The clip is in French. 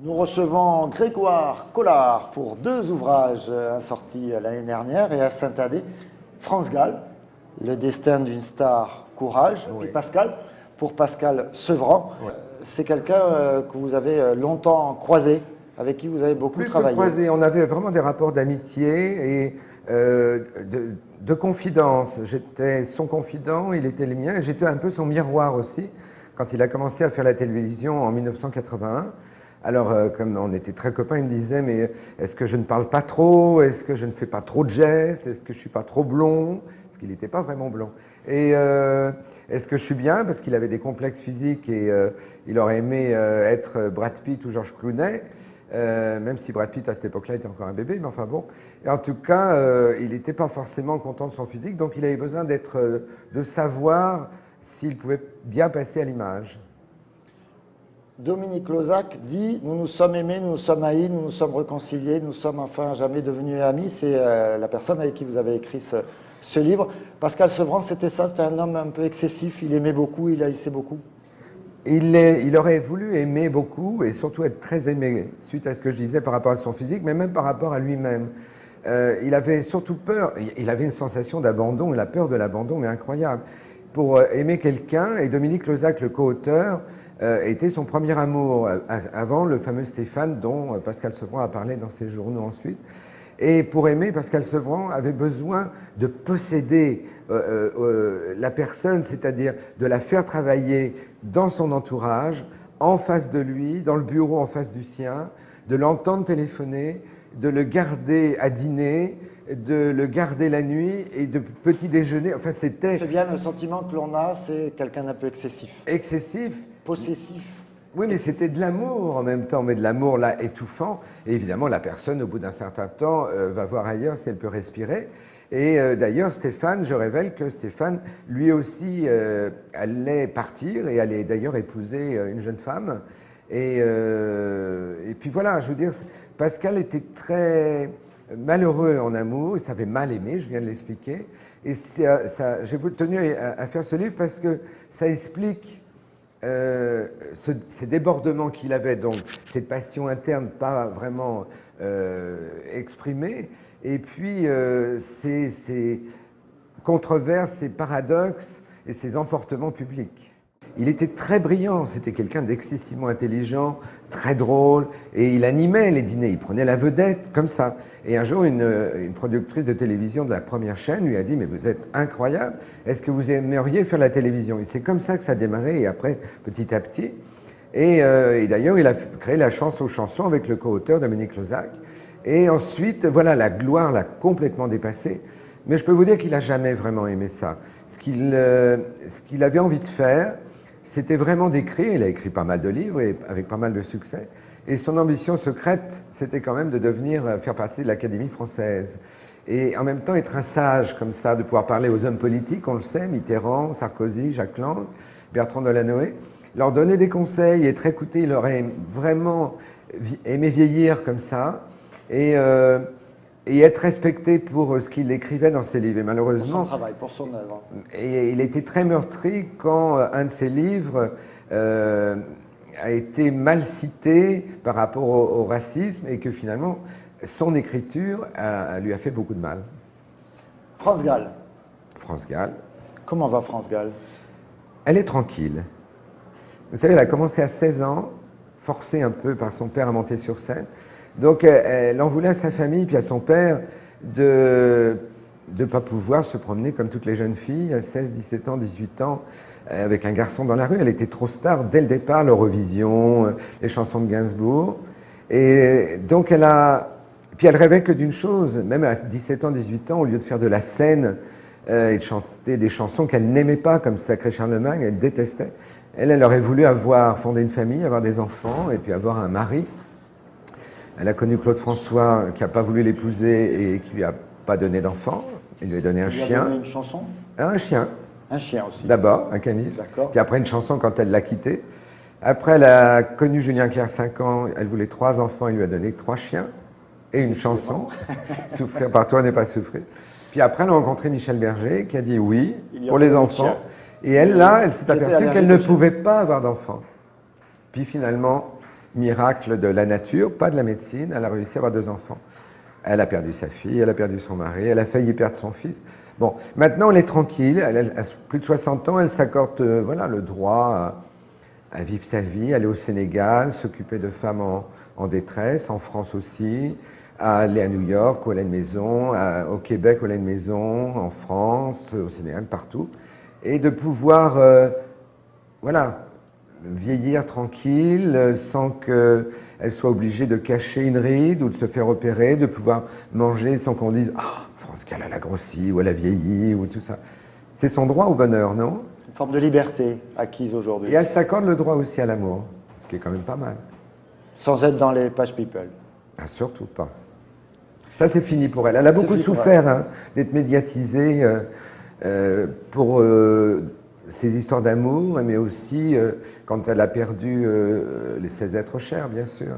Nous recevons Grégoire Collard pour deux ouvrages sortis l'année dernière et à Saint-Adé. France Gall, Le destin d'une star, Courage, Oui. et Pascal, pour Pascal Sevran. Ouais. C'est quelqu'un que vous avez longtemps croisé, avec qui vous avez beaucoup Plus que travaillé. croisé, on avait vraiment des rapports d'amitié et de confidence. J'étais son confident, il était le mien, et j'étais un peu son miroir aussi, quand il a commencé à faire la télévision en 1981. Alors, comme on était très copains, il me disait, mais est-ce que je ne parle pas trop? Est-ce que je ne fais pas trop de gestes? Est-ce que je ne suis pas trop blond? Parce qu'il n'était pas vraiment blond. Et est-ce que je suis bien? Parce qu'il avait des complexes physiques et il aurait aimé être Brad Pitt ou George Clooney. Même si Brad Pitt à cette époque-là était encore un bébé, mais enfin bon. Et en tout cas, il n'était pas forcément content de son physique, donc il avait besoin de savoir s'il pouvait bien passer à l'image. Dominique Lozac dit « Nous nous sommes aimés, nous nous sommes haïs, nous nous sommes réconciliés, nous sommes enfin jamais devenus amis ». C'est la personne avec qui vous avez écrit ce livre. Pascal Sevran, c'était ça, c'était un homme un peu excessif, il aimait beaucoup, il haïssait beaucoup. Il aurait voulu aimer beaucoup et surtout être très aimé, suite à ce que je disais par rapport à son physique, mais même par rapport à lui-même. Il avait surtout peur, il avait une sensation d'abandon, la peur de l'abandon, mais incroyable. Pour aimer quelqu'un, et Dominique Lozac, le co-auteur, était son premier amour, avant le fameux Stéphane dont Pascal Sevran a parlé dans ses journaux ensuite. Et pour aimer, Pascal Sevran avait besoin de posséder la personne, c'est-à-dire de la faire travailler dans son entourage, en face de lui, dans le bureau en face du sien, de l'entendre téléphoner, de le garder à dîner, de le garder la nuit et de petit déjeuner. Enfin, c'était... C'est bien le sentiment que l'on a, c'est quelqu'un d'un peu excessif. Excessif. Possessif. Oui, mais c'était de l'amour en même temps, mais de l'amour là étouffant. Et évidemment, la personne, au bout d'un certain temps, va voir ailleurs si elle peut respirer. Et d'ailleurs, Stéphane, je révèle que Stéphane, lui aussi, allait partir et allait d'ailleurs épouser une jeune femme. Et puis voilà, je veux dire, Pascal était très malheureux en amour, il savait mal aimer, je viens de l'expliquer. Et j'ai tenu à faire ce livre parce que ça explique ces débordements qu'il avait, donc cette passion interne pas vraiment exprimée, et puis ces controverses, ces paradoxes et ces emportements publics. Il était très brillant, c'était quelqu'un d'excessivement intelligent, très drôle, et il animait les dîners, il prenait la vedette comme ça. Et un jour, une productrice de télévision de la première chaîne lui a dit « Mais vous êtes incroyable, est-ce que vous aimeriez faire la télévision ?» Et c'est comme ça que ça a démarré, et après, petit à petit. Et d'ailleurs, il a créé la Chance aux chansons avec le co-auteur Dominique Lozac. Et ensuite, voilà, la gloire l'a complètement dépassé. Mais je peux vous dire qu'il n'a jamais vraiment aimé ça. Ce qu'il avait envie de faire, c'était vraiment d'écrire. Il a écrit pas mal de livres et avec pas mal de succès. Et son ambition secrète, c'était quand même de faire partie de l'Académie française. Et en même temps, être un sage comme ça, de pouvoir parler aux hommes politiques, on le sait, Mitterrand, Sarkozy, Jacques Lang, Bertrand Delanoë, leur donner des conseils, être écouté. Il aurait vraiment aimé vieillir comme ça. Et être respecté pour ce qu'il écrivait dans ses livres. Et malheureusement, pour son travail, pour son œuvre. Et il était très meurtri quand un de ses livres a été mal cité par rapport au racisme et que finalement, son écriture lui a fait beaucoup de mal. France Gall. France Gall. Comment va France Gall? Elle est tranquille. Vous savez, elle a commencé à 16 ans, forcée un peu par son père à monter sur scène. Donc, elle en voulait à sa famille, puis à son père, de ne pas pouvoir se promener comme toutes les jeunes filles, à 16, 17 ans, 18 ans, avec un garçon dans la rue. Elle était trop star dès le départ, l'Eurovision, les chansons de Gainsbourg. Et donc, puis elle rêvait que d'une chose, même à 17 ans, 18 ans, au lieu de faire de la scène et de chanter des chansons qu'elle n'aimait pas, comme Sacré Charlemagne, elle détestait. Elle aurait voulu fonder une famille, avoir des enfants, et puis avoir un mari. Elle a connu Claude François, qui n'a pas voulu l'épouser et qui ne lui a pas donné d'enfant. Il lui a donné un chien. Il lui a donné une chanson? Un chien. Un chien aussi. D'abord, un canif. D'accord. Puis après, une chanson quand elle l'a quitté. Après, elle a connu Julien Clerc, 5 ans. Elle voulait 3 enfants. Il lui a donné 3 chiens et une chanson. Souffrir par toi n'est pas souffrir. Puis après, elle a rencontré Michel Berger, qui a dit oui pour les enfants. Et elle, là, elle s'est aperçue qu'elle ne pouvait pas avoir d'enfants. Puis finalement, miracle de la nature, pas de la médecine, elle a réussi à avoir 2 enfants. Elle a perdu sa fille, elle a perdu son mari, elle a failli perdre son fils. Bon, maintenant elle est tranquille, elle a plus de 60 ans, elle s'accorde voilà, le droit à vivre sa vie, aller au Sénégal, s'occuper de femmes en détresse, en France aussi, à aller à New York où elle a une maison, au Québec où elle a une maison, en France, au Sénégal, partout, et de pouvoir voilà, vieillir tranquille sans qu'elle soit obligée de cacher une ride ou de se faire opérer, de pouvoir manger sans qu'on dise « Ah, France Gall, elle a grossi ou elle a vieilli » ou tout ça. C'est son droit au bonheur, non? Une forme de liberté acquise Et aujourd'hui. elle s'accorde le droit aussi à l'amour, ce qui est quand même pas mal. Sans être dans les pages people. Ah, surtout pas. Ça, c'est fini pour elle. Elle a C'est beaucoup fini pour souffert hein, d'être médiatisée pour ses histoires d'amour, mais aussi quand elle a perdu ses êtres chers, bien sûr.